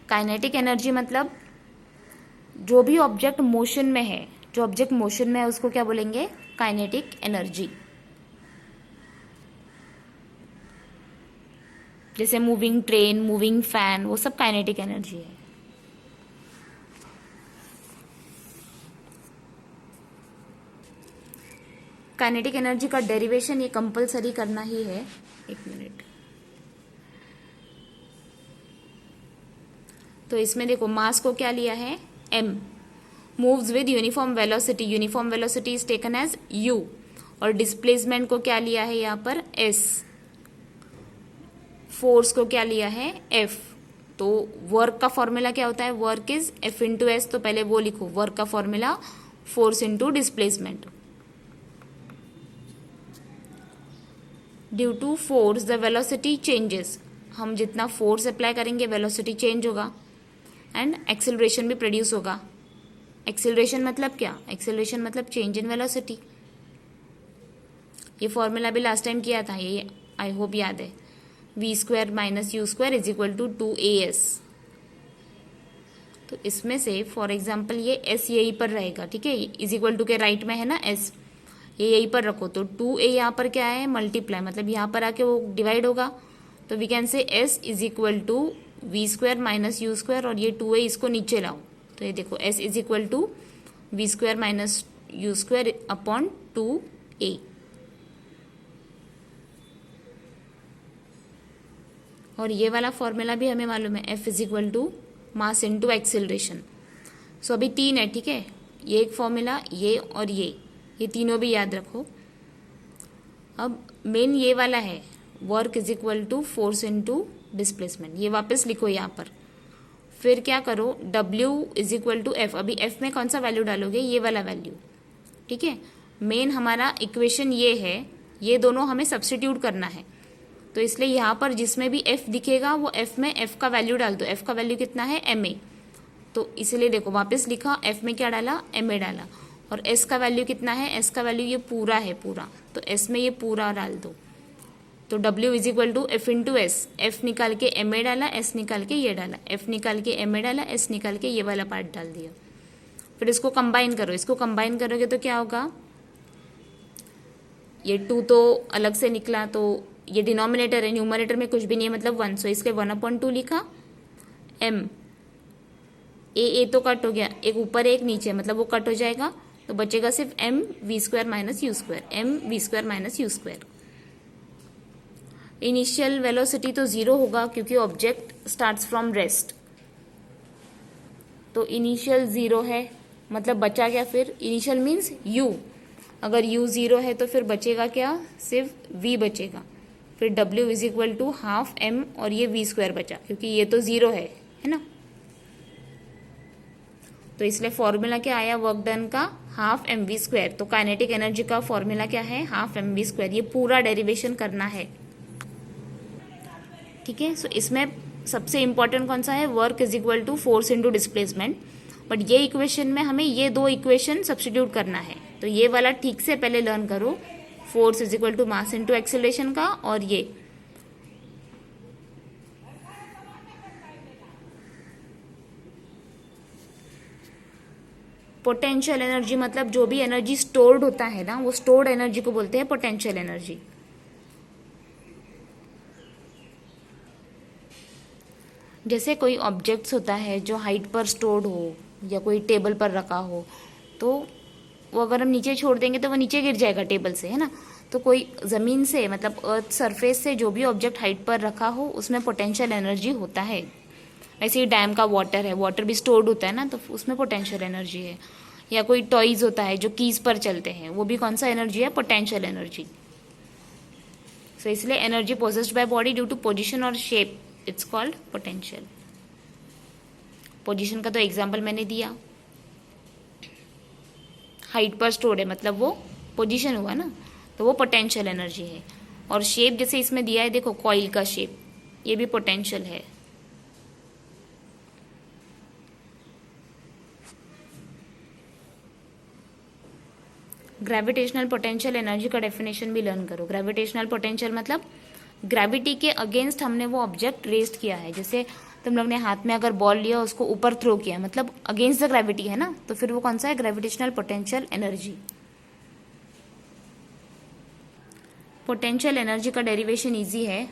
Kinetic energy मतलब जो भी ऑब्जेक्ट मोशन में है, जो ऑब्जेक्ट मोशन में है उसको क्या बोलेंगे? Kinetic energy. जैसे मूविंग ट्रेन, मूविंग फैन, वो सब काइनेटिक एनर्जी है। काइनेटिक एनर्जी का डेरिवेशन ये कंपलसरी करना ही है। एक मिनट। तो इसमें देखो मास को क्या लिया है? m। Moves with uniform velocity, uniform velocity is taken as u। और डिस्प्लेसमेंट को क्या लिया है यहाँ पर? s। फोर्स को क्या लिया है? F। तो वर्क का फॉर्मूला क्या होता है? Work is F into S. तो पहले वो लिखो, वर्क का formula force into displacement. Due to force the velocity changes. हम जितना फोर्स अप्लाई करेंगे वेलोसिटी चेंज होगा एंड एक्सेलरेशन भी प्रोड्यूस होगा। एक्सेलरेशन मतलब क्या? एक्सेलरेशन मतलब चेंज इन वेलोसिटी। ये फॉर्मूला भी लास्ट टाइम किया था, ये आई होप याद है। V square minus U square is equal to 2as। तो इसमें से फॉर एग्जाम्पल ये s यहीं पर रहेगा, ठीक है, इज इक्वल टू के राइट में है ना s, ये यहीं पर रखो। तो 2a यहाँ पर क्या है? मल्टीप्लाई, मतलब यहाँ पर आके वो डिवाइड होगा। तो we can say s is equal to V square minus U square, और ये 2a इसको नीचे लाओ। तो ये देखो s is equal to V square minus U square upon 2a। और ये वाला फॉर्मूला भी हमें मालूम है, F is equal to mass into acceleration. So अभी 3 है, ठीक है, ये एक फॉर्मूला, ये और ये तीनों भी याद रखो। अब मेन ये वाला है, work is equal to force into displacement, ये वापस लिखो यहाँ पर। फिर क्या करो? W is equal to F. अभी F में कौन सा वैल्यू डालोगे? ये वाला वैल्यू, ठीक है। मेन हमारा इक्वेशन ये है, ये दोनों हमें सब्स्टिट्यूट करना है। तो इसलिए यहाँ पर जिसमें भी F दिखेगा वो F में F का वैल्यू डाल दो। F का वैल्यू कितना है? ma। तो इसलिए देखो वापस लिखा, F में क्या डाला? ma डाला। और S का वैल्यू कितना है? S का वैल्यू ये पूरा है, पूरा, तो S में ये पूरा डाल दो। तो W is equal to F into S. F निकाल के ma डाला, S निकाल के ये डाला, F निकाल के ma डाला, S निकाल के ये वाला पार्ट डाल दिया। फिर इसको कंबाइन करो, इसको कंबाइन करोगे तो क्या होगा? ये 2 तो अलग से निकला, तो ये डिनोमिनेटर है, न्यूमरेटर में कुछ भी नहीं है, मतलब 1। सो इसके 1/2 लिखा। m a तो कट हो गया, एक ऊपर एक नीचे, मतलब वो कट हो जाएगा, तो बचेगा सिर्फ m V square minus U square, m V square minus U square. Initial velocity तो 0 होगा क्योंकि ऑब्जेक्ट स्टार्ट्स फ्रॉम रेस्ट। तो इनिशियल 0 है, मतलब बचा क्या फिर? Initial means u। अगर u 0 है तो फिर बचेगा क्या? सिर्फ v बचेगा। फिर W is equal to half m, और ये v स्क्वायर बचा क्योंकि ये तो 0 है ना। तो इसलिए फॉर्मूला क्या आया वर्क डन का? Half M V square. तो काइनेटिक एनर्जी का फॉर्मूला क्या है? Half M V square. ये पूरा डेरिवेशन करना है, ठीक है। सो इसमें सबसे इंपॉर्टेंट कौन सा है? Work is equal to force into displacement. But ये इक्वेशन में हमें ये 2 इक्वेशन सब्स्टिट्यूट करना है। तो ये वाला ठीक से पहले लर्न करो, force is equal to mass into acceleration का, और ये पोटेंशियल एनर्जी, मतलब जो भी एनर्जी स्टोर्ड होता है ना, वो स्टोर्ड एनर्जी को बोलते हैं पोटेंशियल एनर्जी। जैसे कोई ऑब्जेक्ट्स होता है जो हाइट पर स्टोर्ड हो या कोई टेबल पर रखा हो, तो वो अगर हम नीचे छोड़ देंगे तो वो नीचे गिर जाएगा टेबल से, है ना। तो कोई ज़मीन से, मतलब अर्थ सरफेस से जो भी ऑब्जेक्ट हाइट पर रखा हो उसमें पोटेंशियल एनर्जी होता है। ऐसे ही डैम का वाटर है, वाटर भी स्टोर्ड होता है ना, तो उसमें पोटेंशियल एनर्जी है। या कोई टॉयज होता है जो कीज पर चलते हैं, वो भी कौन सा एनर्जी है? Potential energy. सो इसलिए energy possessed by body due to position और shape, it's called potential. Position का तो एग्जाम्पल मैंने दिया, हाइट पर स्टोर्ड है मतलब वो पोजिशन हुआ ना, तो वो पोटेंशियल एनर्जी है। और शेप जैसे इसमें दिया है, देखो कॉइल का शेप, ये भी पोटेंशियल है। ग्रेविटेशनल पोटेंशियल एनर्जी का डेफिनेशन भी लर्न करो। ग्रेविटेशनल पोटेंशियल मतलब ग्रेविटी के अगेंस्ट हमने वो ऑब्जेक्ट रेस्ट किया है। जैसे तुम लोग ने हाथ में अगर बॉल लिया, उसको ऊपर थ्रो किया, मतलब अगेंस्ट द ग्रेविटी है ना, तो फिर वो कौन सा है? Gravitational potential energy. Potential energy का डेरिवेशन इजी है।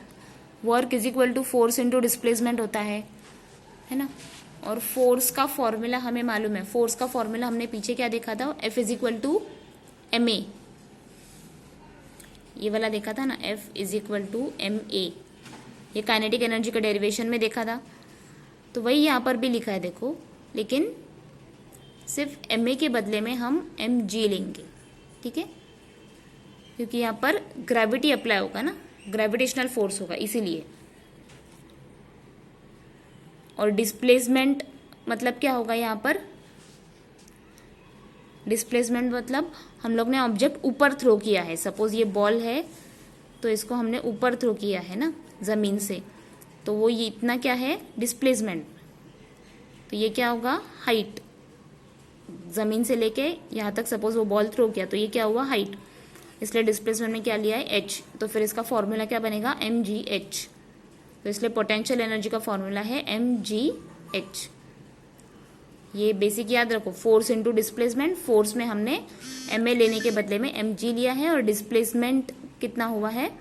Work is equal to force into displacement होता है ना। और फोर्स का फॉर्मूला हमें मालूम है। फोर्स का फॉर्मूला हमने पीछे क्या देखा था? F is equal to M A, ये वाला देखा था ना, F is equal to M A. ये काइनेटिक एनर्जी का डेरिवेशन में देखा था, तो वही यहाँ पर भी लिखा है देखो, लेकिन सिर्फ एम ए के बदले में हम एम जी लेंगे, ठीक है, क्योंकि यहाँ पर ग्रेविटी अप्लाई होगा ना, ग्रेविटेशनल फोर्स होगा इसीलिए। और डिस्प्लेसमेंट मतलब क्या होगा यहाँ पर? डिस्प्लेसमेंट मतलब हम लोग ने ऑब्जेक्ट ऊपर थ्रो किया है। सपोज ये बॉल है, तो इसको हमने ऊपर थ्रो किया है ना ज़मीन से, तो वो ये इतना क्या है? डिस्प्लेसमेंट। तो ये क्या होगा? हाइट। ज़मीन से लेके यहाँ तक सपोज वो बॉल थ्रो किया, तो ये क्या हुआ? हाइट। इसलिए डिस्प्लेसमेंट में क्या लिया है? h। तो फिर इसका फॉर्मूला क्या बनेगा? mgh। तो इसलिए पोटेंशियल एनर्जी का फॉर्मूला है mgh। ये बेसिक याद रखो, फोर्स इंटू डिस्प्लेसमेंट। फोर्स में हमने ma लेने के बदले में mg लिया है, और डिस्प्लेसमेंट कितना हुआ है?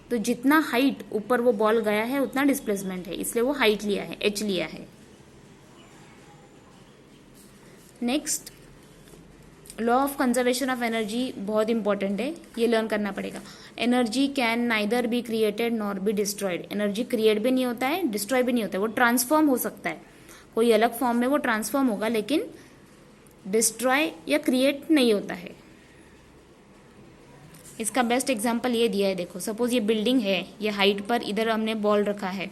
तो जितना हाइट ऊपर वो बॉल गया है उतना डिस्प्लेसमेंट है, इसलिए वो हाइट लिया है, h लिया है। Next, law of conservation of energy बहुत इंपॉर्टेंट है, ये लर्न करना पड़ेगा। Energy can neither be created nor be destroyed. Energy create भी नहीं होता है, डिस्ट्रॉय भी नहीं होता है, वो ट्रांसफॉर्म हो सकता है, कोई अलग फॉर्म में वो ट्रांसफॉर्म होगा, लेकिन डिस्ट्रॉय या क्रिएट नहीं होता है। इसका बेस्ट एग्जांपल ये दिया है, देखो सपोज ये बिल्डिंग है, ये हाइट पर इधर हमने बॉल रखा है,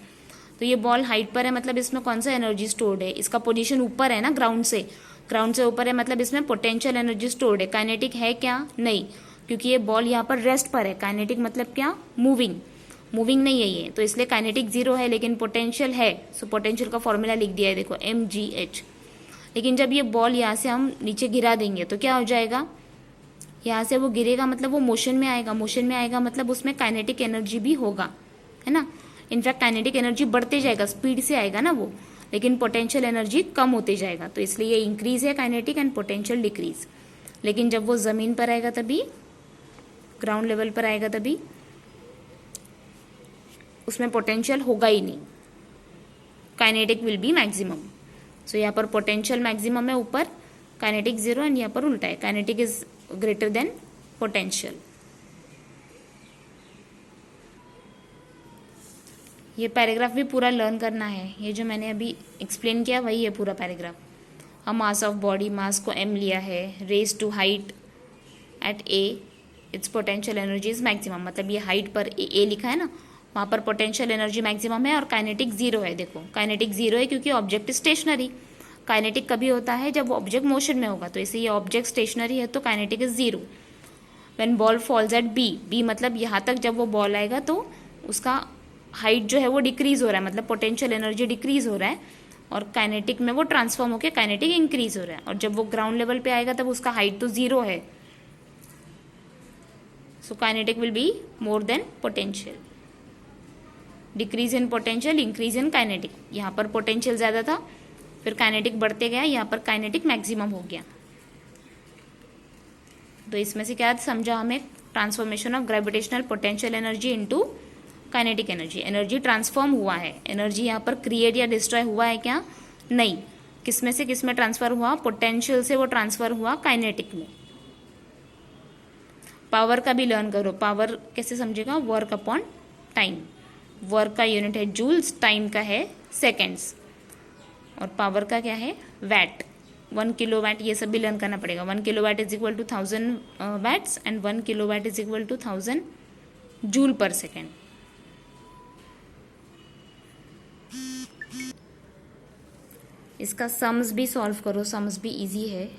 तो ये बॉल हाइट पर है, मतलब इसमें कौन सा एनर्जी स्टोर्ड है? इसका पोजीशन ऊपर है ना, ग्राउंड से ऊपर है, मतलब इसमें पोटेंशियल एनर्जी स्टोर्ड है। काइनेटिक है क्या? नहीं, क्योंकि ये बॉल यहाँ पर रेस्ट पर है। काइनेटिक मतलब क्या? मूविंग नहीं है ये, तो इसलिए काइनेटिक जीरो है, लेकिन पोटेंशियल है। सो पोटेंशियल का फॉर्मूला लिख दिया है देखो, mgh। लेकिन जब ये बॉल यहाँ से हम नीचे गिरा देंगे तो क्या हो जाएगा? यहाँ से वो गिरेगा मतलब वो मोशन में आएगा, मतलब उसमें काइनेटिक एनर्जी भी होगा, है ना। इनफैक्ट काइनेटिक एनर्जी बढ़ते जाएगा, स्पीड से आएगा ना वो, लेकिन पोटेंशियल एनर्जी कम होते जाएगा। तो इसलिए ये इंक्रीज है काइनेटिक एंड पोटेंशियल डिक्रीज। लेकिन जब वो जमीन पर आएगा तभी, ग्राउंड लेवल पर आएगा तभी उसमें पोटेंशियल होगा ही नहीं, काइनेटिक विल बी मैक्सिमम। सो यहाँ पर पोटेंशियल मैक्सिमम है ऊपर, काइनेटिक जीरो, एंड यहाँ पर उल्टा है, kinetic is greater than potential. ये पैराग्राफ भी पूरा लर्न करना है, ये जो मैंने अभी एक्सप्लेन किया वही है पूरा paragraph. A mass of body, mass को m लिया है, raise to height at a, it's potential energy is maximum, मतलब ये हाइट पर a लिखा है ना, वहाँ पर पोटेंशियल एनर्जी मैक्सिमम है, और काइनेटिक जीरो है। देखो काइनेटिक जीरो है क्योंकि ऑब्जेक्ट स्टेशनरी। काइनेटिक कभी होता है जब ऑब्जेक्ट मोशन में होगा, तो इसे ये ऑब्जेक्ट स्टेशनरी है तो kinetic is zero. When ball falls at b मतलब यहाँ तक जब वो बॉल आएगा तो उसका हाइट जो है वो डिक्रीज हो रहा है, मतलब पोटेंशियल एनर्जी डिक्रीज हो रहा है, और काइनेटिक में वो ट्रांसफॉर्म होकर काइनेटिक इंक्रीज हो रहा है। और जब वो ग्राउंड लेवल पे आएगा तब उसका हाइट तो जीरो है, so kinetic will be more than potential. Decrease in potential, increase in kinetic. यहाँ पर पोटेंशियल ज्यादा था, फिर काइनेटिक बढ़ते गया, यहाँ पर काइनेटिक मैक्सिमम हो गया। तो इसमें से क्या समझा हमें? Transformation of gravitational potential energy into kinetic energy. Energy transform हुआ है, एनर्जी यहाँ पर क्रिएट या डिस्ट्रॉय हुआ है क्या? नहीं। किसमें से किसमें ट्रांसफर हुआ? पोटेंशियल से वो ट्रांसफर हुआ काइनेटिक में। पावर का भी लर्न करो। पावर कैसे समझेगा? Work upon time. वर्क का यूनिट है जूल्स, टाइम का है सेकेंड्स, और पावर का क्या है? वैट। 1 किलोवाट, ये सब भी लर्न करना पड़ेगा। 1 kilowatt is equal to 1000 watts, and 1 kilowatt is equal to 1000 joule per second. इसका सम्स भी सॉल्व करो, सम्स भी इजी है।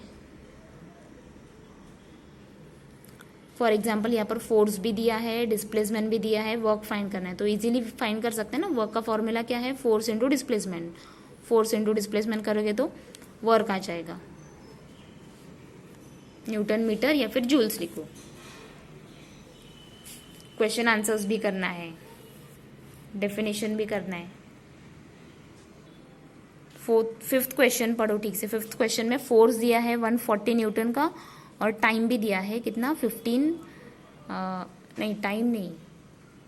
फॉर एग्जाम्पल यहाँ पर फोर्स भी दिया है, डिस्प्लेसमेंट भी दिया है, वर्क फाइंड करना है, तो इजीली फाइंड कर सकते हैं ना। वर्क का फॉर्मूला क्या है? Force into displacement. Force into displacement करोगे तो वर्क आ जाएगा, न्यूटन मीटर या फिर जूल्स लिखो। क्वेश्चन आंसर्स भी करना है। डेफिनेशन भी करना है। फिफ्थ क्वेश्चन पढ़ो ठीक से। फिफ्थ क्वेश्चन में फोर्स दिया है 140 न्यूटन का और टाइम भी दिया है कितना 15 नहीं टाइम नहीं,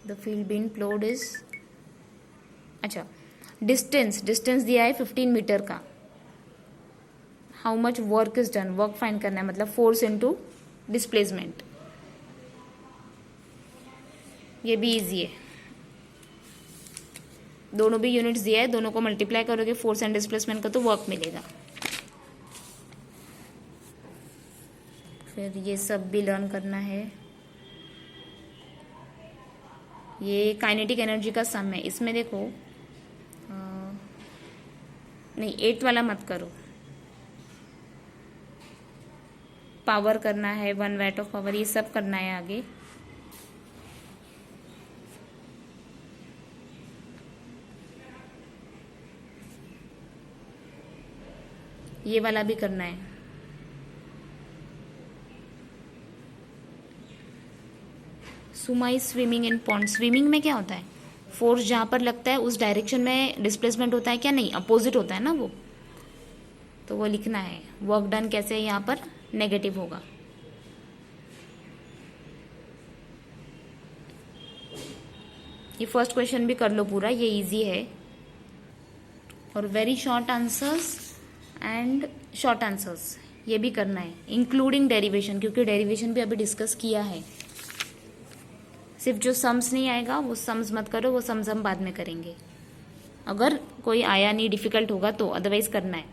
the field been flowed is, अच्छा डिस्टेंस दिया है 15 मीटर का। How much work is done, work find करना है, मतलब फोर्स इनटू डिस्प्लेसमेंट। ये भी इजी है, दोनों भी यूनिट्स दिया है, दोनों को मल्टीप्लाई करोगे फोर्स एंड डिस्प्लेसमेंट का तो वर्क मिलेगा। फिर ये सब भी लर्न करना है। ये काइनेटिक एनर्जी का सम है, इसमें देखो नहीं 8th वाला मत करो। पावर करना है, 1 वैट ऑफ पावर, ये सब करना है आगे। ये वाला भी करना है। Suma is swimming in pond. Swimming में क्या होता है, फोर्स जहाँ पर लगता है उस डायरेक्शन में डिस्प्लेसमेंट होता है क्या, नहीं अपोजिट होता है ना वो, तो वो लिखना है। वर्क डन कैसे है, यहाँ पर नेगेटिव होगा। ये फर्स्ट क्वेश्चन भी कर लो पूरा, ये इजी है। और very short answers and short answers ये भी करना है, इंक्लूडिंग डेरिवेशन, क्योंकि डेरिवेशन भी अभी डिस्कस किया है। सिर्फ जो सम्स नहीं आएगा वो सम्स मत करो, वो सम्स हम बाद में करेंगे। अगर कोई आया नहीं डिफिकल्ट होगा तो, अदरवाइज करना है।